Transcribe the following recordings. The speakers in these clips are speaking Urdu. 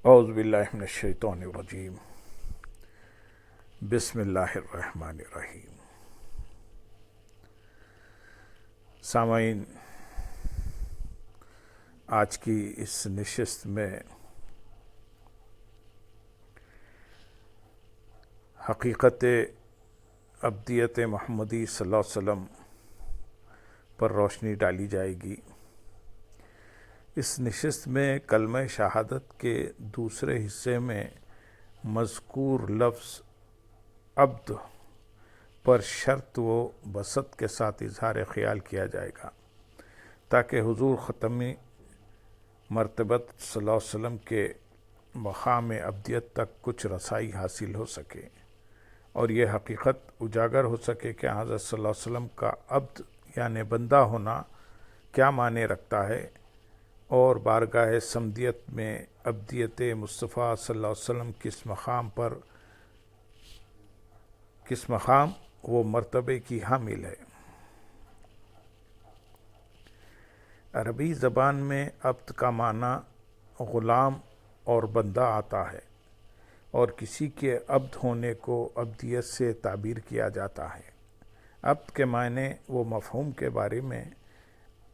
اعوذ باللہ من الشیطان الرجیم بسم اللہ الرحمن الرحیم۔ سامعین، آج کی اس نشست میں حقیقت ابدیت محمدی صلی اللہ علیہ وسلم پر روشنی ڈالی جائے گی۔ اس نشست میں کلمہ شہادت کے دوسرے حصے میں مذکور لفظ عبد پر شرط و بسط کے ساتھ اظہار خیال کیا جائے گا تاکہ حضور ختمی مرتبت صلی اللہ علیہ وسلم کے مقام ابدیت تک کچھ رسائی حاصل ہو سکے اور یہ حقیقت اجاگر ہو سکے کہ حضرت صلی اللہ علیہ وسلم کا عبد یعنی بندہ ہونا کیا معنی رکھتا ہے، اور بارگاہ صمدیت میں ابدیت مصطفیٰ صلی اللہ علیہ وسلم کس مقام و مرتبے کی حامل ہے۔ عربی زبان میں عبد کا معنی غلام اور بندہ آتا ہے، اور کسی کے عبد ہونے کو عبدیت سے تعبیر کیا جاتا ہے۔ عبد کے معنی و مفہوم کے بارے میں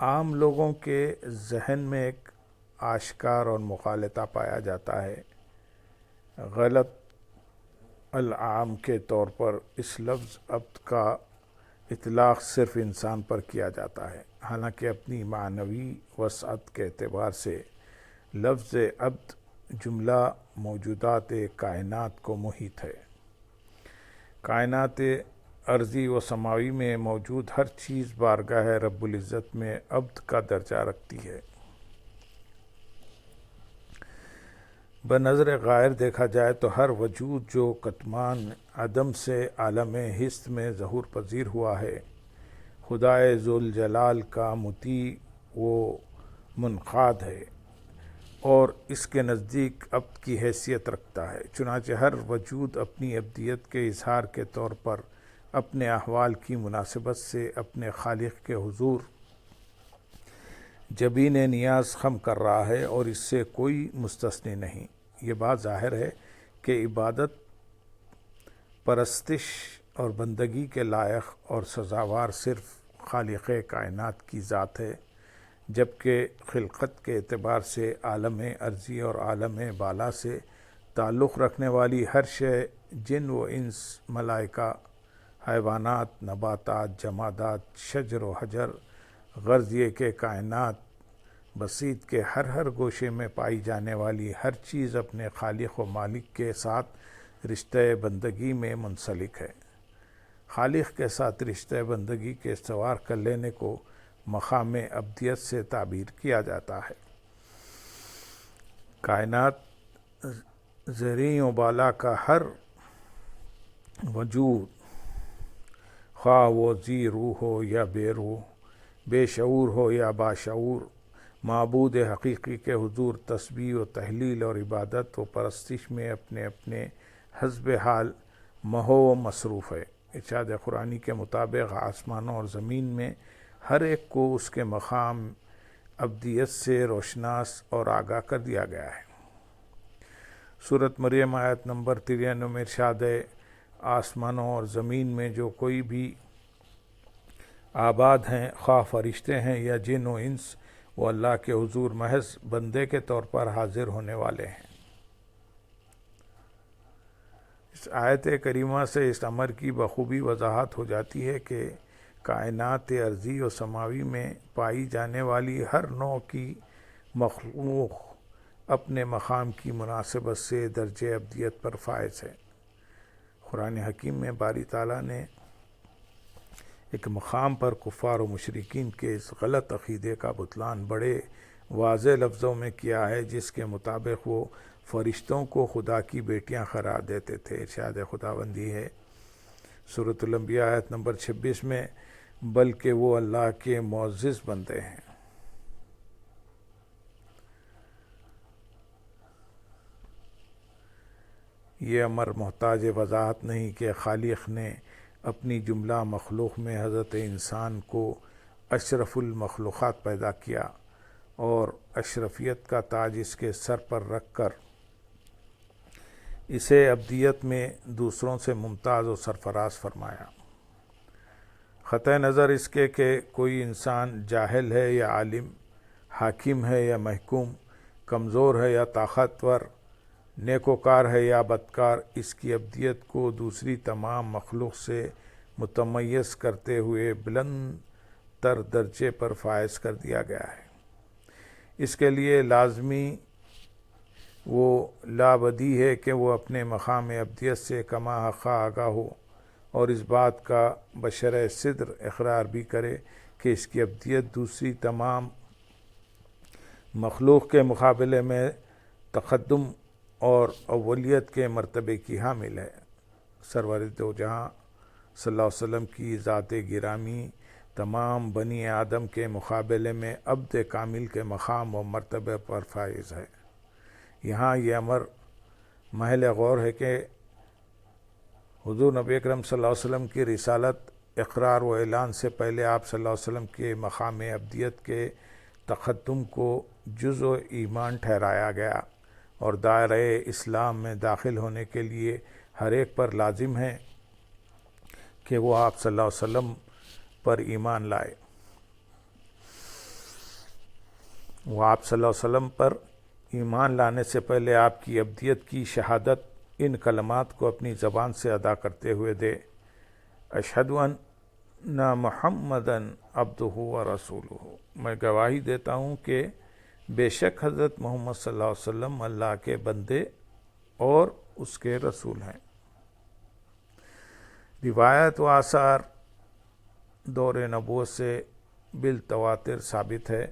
عام لوگوں کے ذہن میں ایک آشکار اور مغالطہ پایا جاتا ہے۔ غلط العام کے طور پر اس لفظ عبد کا اطلاق صرف انسان پر کیا جاتا ہے، حالانکہ اپنی معنوی وسعت کے اعتبار سے لفظ عبد جملہ موجودات کائنات کو محیط ہے۔ کائنات ارضی و سماوی میں موجود ہر چیز بارگاہ رب العزت میں عبد کا درجہ رکھتی ہے۔ بنظر غائر دیکھا جائے تو ہر وجود جو کتمان عدم سے عالم ہست میں ظہور پذیر ہوا ہے، خدائے ذوالجلال کا مطیع و منقاد ہے اور اس کے نزدیک عبد کی حیثیت رکھتا ہے۔ چنانچہ ہر وجود اپنی عبدیت کے اظہار کے طور پر اپنے احوال کی مناسبت سے اپنے خالق کے حضور جبین نیاز خم کر رہا ہے، اور اس سے کوئی مستثنی نہیں۔ یہ بات ظاہر ہے کہ عبادت، پرستش اور بندگی کے لائق اور سزاوار صرف خالق کائنات کی ذات ہے، جبکہ خلقت کے اعتبار سے عالم ارضی اور عالم بالا سے تعلق رکھنے والی ہر شے، جن و انس، ملائکہ، حیوانات، نباتات، جمادات، شجر و حجر، غرض یہ کہ کائنات بسیط کے ہر گوشے میں پائی جانے والی ہر چیز اپنے خالق و مالک کے ساتھ رشتہ بندگی میں منسلک ہے۔ خالق کے ساتھ رشتہ بندگی کے استوار کر لینے کو مقام ابدیت سے تعبیر کیا جاتا ہے۔ کائنات زریں و بالا کا ہر وجود، خواہ وہ ذی روح ہو یا بے روح، بے شعور ہو یا باشعور، معبود حقیقی کے حضور تسبیح و تحلیل اور عبادت و پرستش میں اپنے اپنے حسب حال محو و مصروف ہے۔ ارشاد قرآنی کے مطابق آسمانوں اور زمین میں ہر ایک کو اس کے مقام ابدیت سے روشناس اور آگاہ کر دیا گیا ہے۔ سورۃ مریم آیت نمبر 93 میں ارشاد ہے، آسمانوں اور زمین میں جو کوئی بھی آباد ہیں، خواہ فرشتے ہیں یا جن و انس، وہ اللہ کے حضور محض بندے کے طور پر حاضر ہونے والے ہیں۔ اس آیت کریمہ سے اس امر کی بخوبی وضاحت ہو جاتی ہے کہ کائنات ارضی و سماوی میں پائی جانے والی ہر نوع کی مخلوق اپنے مقام کی مناسبت سے درجہ ابدیت پر فائز ہے۔ قرآن حکیم میں باری تعالیٰ نے ایک مقام پر کفار و مشرکین کے اس غلط عقیدے کا بطلان بڑے واضح لفظوں میں کیا ہے، جس کے مطابق وہ فرشتوں کو خدا کی بیٹیاں قرار دیتے تھے۔ ارشاد خداوندی ہے سورۃ الانبیاء آیت نمبر 26 میں، بلکہ وہ اللہ کے معزز بندے ہیں۔ یہ امر محتاج وضاحت نہیں کہ خالق نے اپنی جملہ مخلوق میں حضرت انسان کو اشرف المخلوقات پیدا کیا اور اشرفیت کا تاج اس کے سر پر رکھ کر اسے ابدیت میں دوسروں سے ممتاز و سرفراز فرمایا۔ قطع نظر اس کے کہ کوئی انسان جاہل ہے یا عالم، حاکم ہے یا محکوم، کمزور ہے یا طاقتور، نیکوکار ہے یا بدکار، اس کی ابدیت کو دوسری تمام مخلوق سے متمیز کرتے ہوئے بلند تر درجے پر فائز کر دیا گیا ہے۔ اس کے لیے لازمی وہ لابدی ہے کہ وہ اپنے مقام ابدیت سے کما حق آگاہ ہو اور اس بات کا بشرع صدر اقرار بھی کرے کہ اس کی ابدیت دوسری تمام مخلوق کے مقابلے میں تقدم اور اولیت کے مرتبے کی حامل ہے۔ سرور دو جہاں صلی اللہ علیہ وسلم کی ذات گرامی تمام بنی آدم کے مقابلے میں عبد کامل کے مقام و مرتبے پر فائز ہے۔ یہاں یہ امر محل غور ہے کہ حضور نبی اکرم صلی اللہ علیہ وسلم کی رسالت اقرار و اعلان سے پہلے آپ صلی اللہ علیہ وسلم کے مقام ابدیت کے تقدم کو جزء ایمان ٹھہرایا گیا اور دائرہ اسلام میں داخل ہونے کے لیے ہر ایک پر لازم ہے کہ وہ آپ صلی اللہ علیہ وسلم پر ایمان لائے۔ وہ آپ صلی اللہ علیہ وسلم پر ایمان لانے سے پہلے آپ کی ابدیت کی شہادت ان کلمات کو اپنی زبان سے ادا کرتے ہوئے دے: اشہد ان محمدً عبدہ و رسولہ، میں گواہی دیتا ہوں کہ بے شک حضرت محمد صلی اللہ علیہ وسلم اللہ کے بندے اور اس کے رسول ہیں۔ روایت و آثار دور نبوت سے بالتواتر ثابت ہے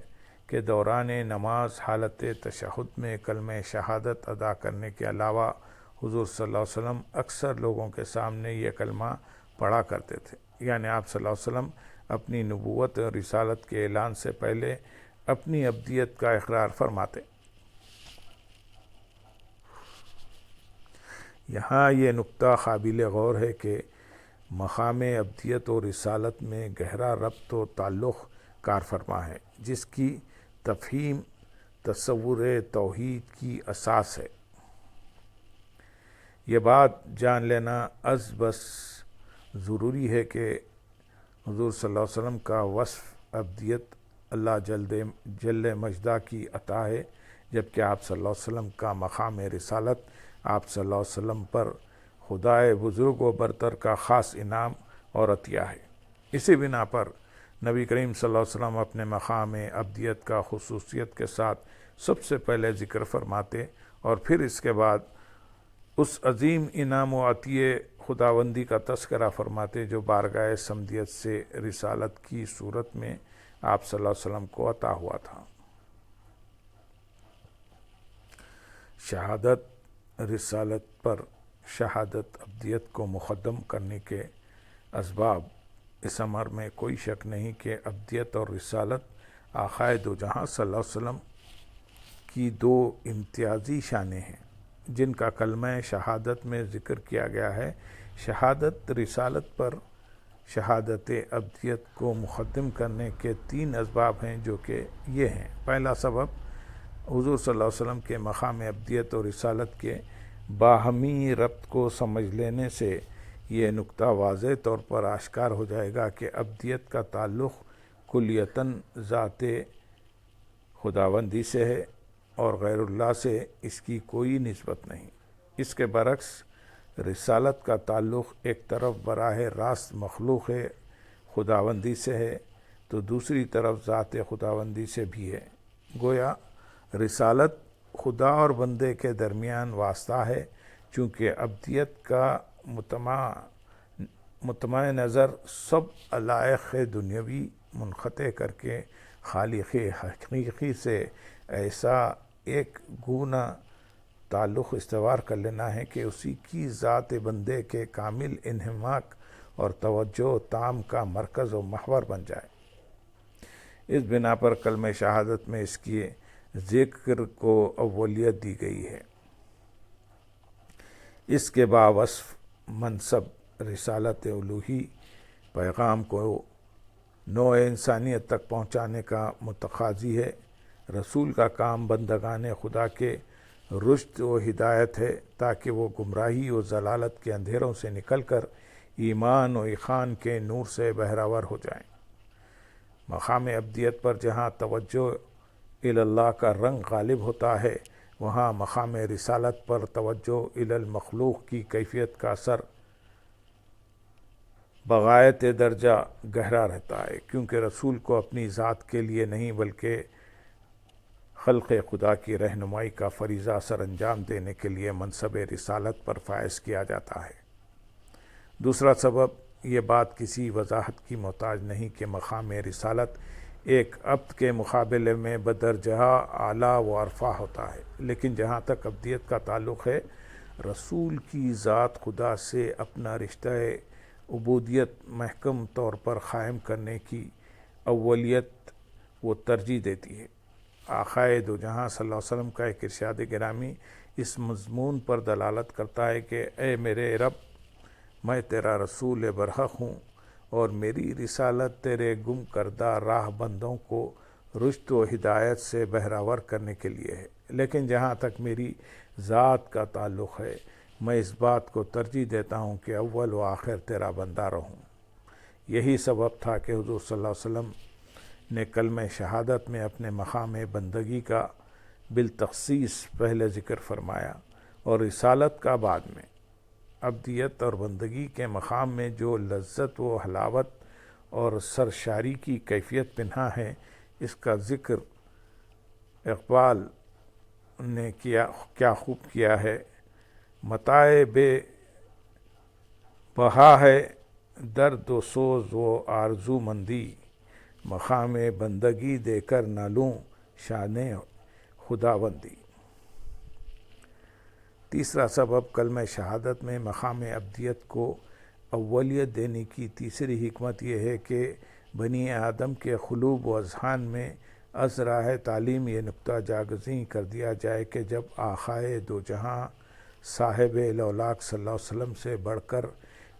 کہ دوران نماز حالت تشہد میں کلمہ شہادت ادا کرنے کے علاوہ حضور صلی اللہ علیہ وسلم اکثر لوگوں کے سامنے یہ کلمہ پڑھا کرتے تھے، یعنی آپ صلی اللہ علیہ وسلم اپنی نبوت اور رسالت کے اعلان سے پہلے اپنی ابدیت کا اقرار فرماتے۔ یہاں یہ نقطہ قابل غور ہے کہ مقام ابدیت و رسالت میں گہرا ربط و تعلق کار فرما ہے، جس کی تفہیم تصور توحید کی اساس ہے۔ یہ بات جان لینا از بس ضروری ہے کہ حضور صلی اللہ علیہ وسلم کا وصف ابدیت اللہ جل مجدہ کی عطا ہے، جبکہ آپ صلی اللہ علیہ وسلم کا مقام رسالت آپ صلی اللہ علیہ وسلم پر خدائے بزرگ و برتر کا خاص انعام اور عطیہ ہے۔ اسی بنا پر نبی کریم صلی اللہ علیہ وسلم اپنے مقام ابدیت کا خصوصیت کے ساتھ سب سے پہلے ذکر فرماتے اور پھر اس کے بعد اس عظیم انعام و عطیے خداوندی کا تذکرہ فرماتے جو بارگاہ صمدیت سے رسالت کی صورت میں آپ صلی اللہ علیہ وسلم کو عطا ہوا تھا۔ شہادت رسالت پر شہادت ابدیت کو مقدم کرنے کے اسباب، اس امر میں کوئی شک نہیں کہ ابدیت اور رسالت آقائے دو جہاں صلی اللہ علیہ وسلم کی دو امتیازی شانیں ہیں جن کا کلمہ شہادت میں ذکر کیا گیا ہے۔ شہادت رسالت پر شہادت ابدیت کو مقدم کرنے کے 3 اسباب ہیں جو کہ یہ ہیں۔ پہلا سبب، حضور صلی اللہ علیہ وسلم کے مقام ابدیت اور رسالت کے باہمی ربط کو سمجھ لینے سے یہ نقطہ واضح طور پر آشکار ہو جائے گا کہ ابدیت کا تعلق کلیتاً ذات خداوندی سے ہے اور غیر اللہ سے اس کی کوئی نسبت نہیں۔ اس کے برعکس رسالت کا تعلق ایک طرف براہ راست مخلوق خداوندی سے ہے تو دوسری طرف ذات خداوندی سے بھی ہے۔ گویا رسالت خدا اور بندے کے درمیان واسطہ ہے، چونکہ ابدیت کا مطمع نظر سب علائق دنیاوی منقطع کر کے خالق حقیقی سے ایسا ایک گونا تعلق استوار کر لینا ہے کہ اسی کی ذات بندے کے کامل انہماک اور توجہ تام کا مرکز و محور بن جائے۔ اس بنا پر کلمہ شہادت میں اس کی ذکر کو اولیت دی گئی ہے۔ اس کے باوصف منصب رسالت الوہی پیغام کو نوع انسانیت تک پہنچانے کا متقاضی ہے۔ رسول کا کام بندگان خدا کے رشد و ہدایت ہے تاکہ وہ گمراہی و ضلالت کے اندھیروں سے نکل کر ایمان و ایقان کے نور سے بہرور ہو جائیں۔ مقام ابدیت پر جہاں توجہ اللہ کا رنگ غالب ہوتا ہے، وہاں مقام رسالت پر توجہ المخلوق کی کیفیت کا اثر بغایت درجہ گہرا رہتا ہے، کیونکہ رسول کو اپنی ذات کے لیے نہیں بلکہ خلق خدا کی رہنمائی کا فریضہ سر انجام دینے کے لیے منصب رسالت پر فائز کیا جاتا ہے۔ دوسرا سبب، یہ بات کسی وضاحت کی محتاج نہیں کہ مقام رسالت ایک عبد کے مقابلے میں بدرجہ اعلیٰ و ارفع ہوتا ہے، لیکن جہاں تک ابدیت کا تعلق ہے، رسول کی ذات خدا سے اپنا رشتہ عبودیت محکم طور پر قائم کرنے کی اولیت وہ ترجیح دیتی ہے۔ آقائے دو جہاں صلی اللہ علیہ وسلم کا ایک ارشاد گرامی اس مضمون پر دلالت کرتا ہے کہ اے میرے رب، میں تیرا رسول برحق ہوں اور میری رسالت تیرے گم کردہ راہ بندوں کو رشد و ہدایت سے بہراور کرنے کے لیے ہے، لیکن جہاں تک میری ذات کا تعلق ہے، میں اس بات کو ترجیح دیتا ہوں کہ اول و آخر تیرا بندہ رہوں۔ یہی سبب تھا کہ حضور صلی اللہ علیہ وسلم نے کلمہ شہادت میں اپنے مقام بندگی کا بالتخصیص پہلے ذکر فرمایا اور رسالت کا بعد میں۔ ابدیت اور بندگی کے مقام میں جو لذت و حلاوت اور سرشاری کی کیفیت پنہا ہے، اس کا ذکر اقبال نے کیا خوب کیا ہے۔ متاع بے بہا ہے درد و سوز و آرزو مندی، مقام بندگی دے کر نہ لوں شان خداوندی۔ تیسرا سبب، کلمہ شہادت میں مقام ابدیت کو اولیت دینے کی تیسری حکمت یہ ہے کہ بنی آدم کے قلوب و اذہان میں از راہ تعلیم یہ نقطہ جاگزیں کر دیا جائے کہ جب آقائے دو جہاں صاحب لولاک صلی اللہ علیہ وسلم سے بڑھ کر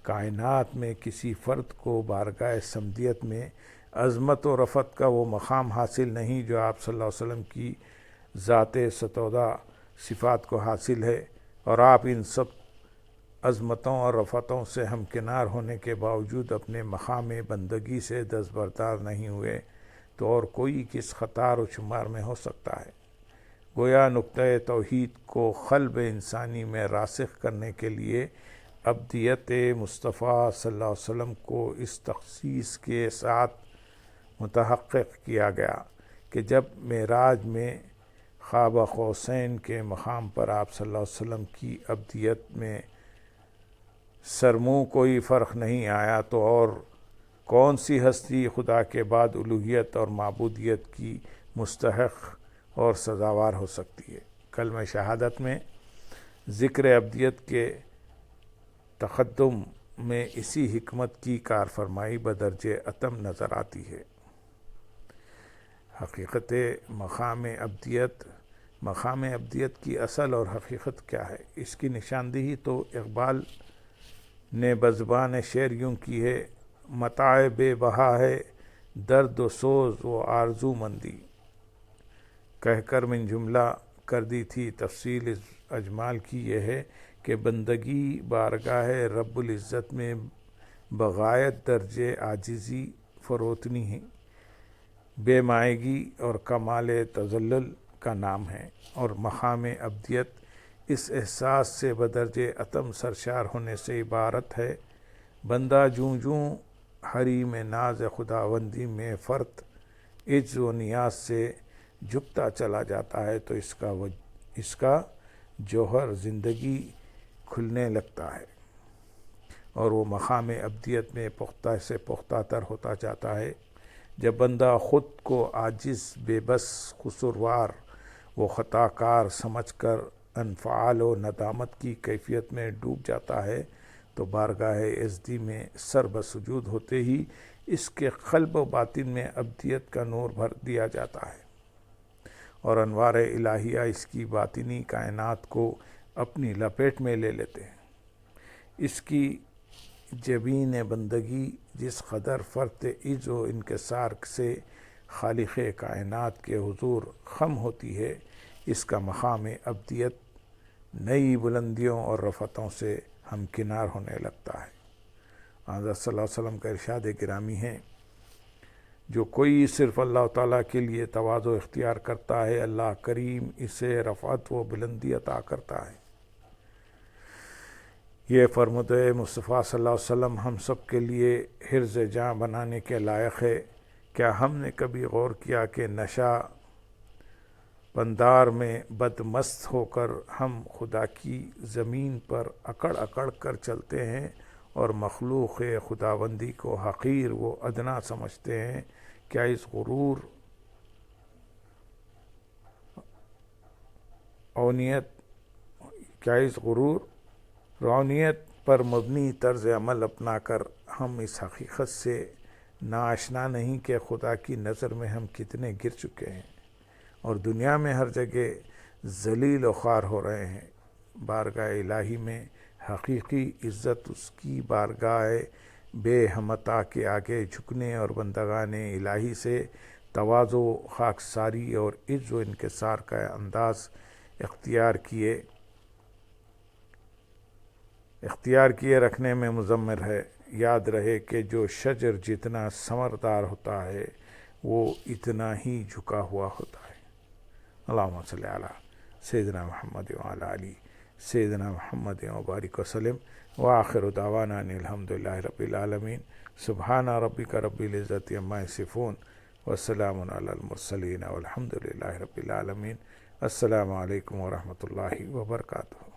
کائنات میں کسی فرد کو بارگاہ صمدیت میں عظمت و رفعت کا وہ مقام حاصل نہیں جو آپ صلی اللہ علیہ وسلم کی ذات ستودہ صفات کو حاصل ہے، اور آپ ان سب عظمتوں اور رفعتوں سے ہمکنار ہونے کے باوجود اپنے مقام بندگی سے دستبردار نہیں ہوئے، تو اور کوئی کس خطار و شمار میں ہو سکتا ہے۔ گویا نقطۂ توحید کو قلب انسانی میں راسخ کرنے کے لیے ابدیت مصطفیٰ صلی اللہ علیہ وسلم کو اس تخصیص کے ساتھ متحقق کیا گیا کہ جب معراج میں قاب قوسین کے مقام پر آپ صلی اللہ علیہ وسلم کی ابدیت میں سرمو کوئی فرق نہیں آیا، تو اور کون سی ہستی خدا کے بعد الوہیت اور معبودیت کی مستحق اور سزاوار ہو سکتی ہے۔ کلمہ شہادت میں ذکر ابدیت کے تقدم میں اسی حکمت کی کارفرمائی بدرجہ اتم نظر آتی ہے۔ حقیقت مقام ابدیت کی اصل اور حقیقت کیا ہے، اس کی نشاندہی تو اقبال نے بزبان شعر یوں کی ہے: متاع بے بہا ہے درد و سوز و آرزو مندی، کہہ کر من جملہ کر دی تھی تفصیل اس اجمال کی یہ ہے کہ بندگی بارگاہ رب العزت میں بغایت درجے عاجزی فروتنی ہے، بے مائگی اور کمال تذلل کا نام ہے، اور مقام ابدیت اس احساس سے بدرجے اتم سرشار ہونے سے عبارت ہے: بندہ جوں جوں حریم ناز خداوندی میں فرط عجز و نیاز سے جھکتا چلا جاتا ہے تو اس کا جوہر زندگی کھلنے لگتا ہے، اور وہ مقام ابدیت میں پختہ سے پختہ تر ہوتا جاتا ہے۔ جب بندہ خود کو عاجز، بے بس، قصوروار و خطا کار سمجھ کر انفعال و ندامت کی کیفیت میں ڈوب جاتا ہے، تو بارگاہ ازدی میں سر بسجود ہوتے ہی اس کے قلب و باطن میں ابدیت کا نور بھر دیا جاتا ہے، اور انوار الہیہ اس کی باطنی کائنات کو اپنی لپیٹ میں لے لیتے ہیں۔ اس کی جبین بندگی جس قدر فرط عجز و انکسار سے خالق کائنات کے حضور خم ہوتی ہے، اس کا مقام ابدیت نئی بلندیوں اور رفتوں سے ہمکنار ہونے لگتا ہے۔ حضرت صلی اللہ علیہ وسلم کا ارشاد گرامی ہے، جو کوئی صرف اللہ تعالیٰ کے لیے تواضع اختیار کرتا ہے، اللہ کریم اسے رفعت و بلندی عطا کرتا ہے۔ یہ فرمود مصطفیٰ صلی اللہ علیہ وسلم ہم سب کے لیے حرز جاں بنانے کے لائق ہے۔ کیا ہم نے کبھی غور کیا کہ نشہ بندار میں بدمست ہو کر ہم خدا کی زمین پر اکڑ اکڑ کر چلتے ہیں اور مخلوق خداوندی کو حقیر و ادنا سمجھتے ہیں؟ کیا اس غرور رونیت پر مبنی طرز عمل اپنا کر ہم اس حقیقت سے ناآشنا نہیں کہ خدا کی نظر میں ہم کتنے گر چکے ہیں اور دنیا میں ہر جگہ ذلیل و خوار ہو رہے ہیں۔ بارگاہ الہی میں حقیقی عزت اس کی بارگاہ بے ہمتا کے آگے جھکنے اور بندگان الہی سے تواضع، خاکساری اور عز و انکسار کا انداز اختیار کیے رکھنے میں مضمر ہے۔ یاد رہے کہ جو شجر جتنا ثمردار ہوتا ہے وہ اتنا ہی جھکا ہوا ہوتا ہے۔ اللہم صلی علی سیدنا محمد وعلی آلہ سیدنا محمد وبارک وسلم، وآخر دعوانا ان الحمدللہ رب العالمین۔ سبحان ربک رب العزت عما یصفون وسلام علی المرسلین والحمدللہ رب العالمین۔ السلام علیکم ورحمۃ اللہ وبرکاتہ۔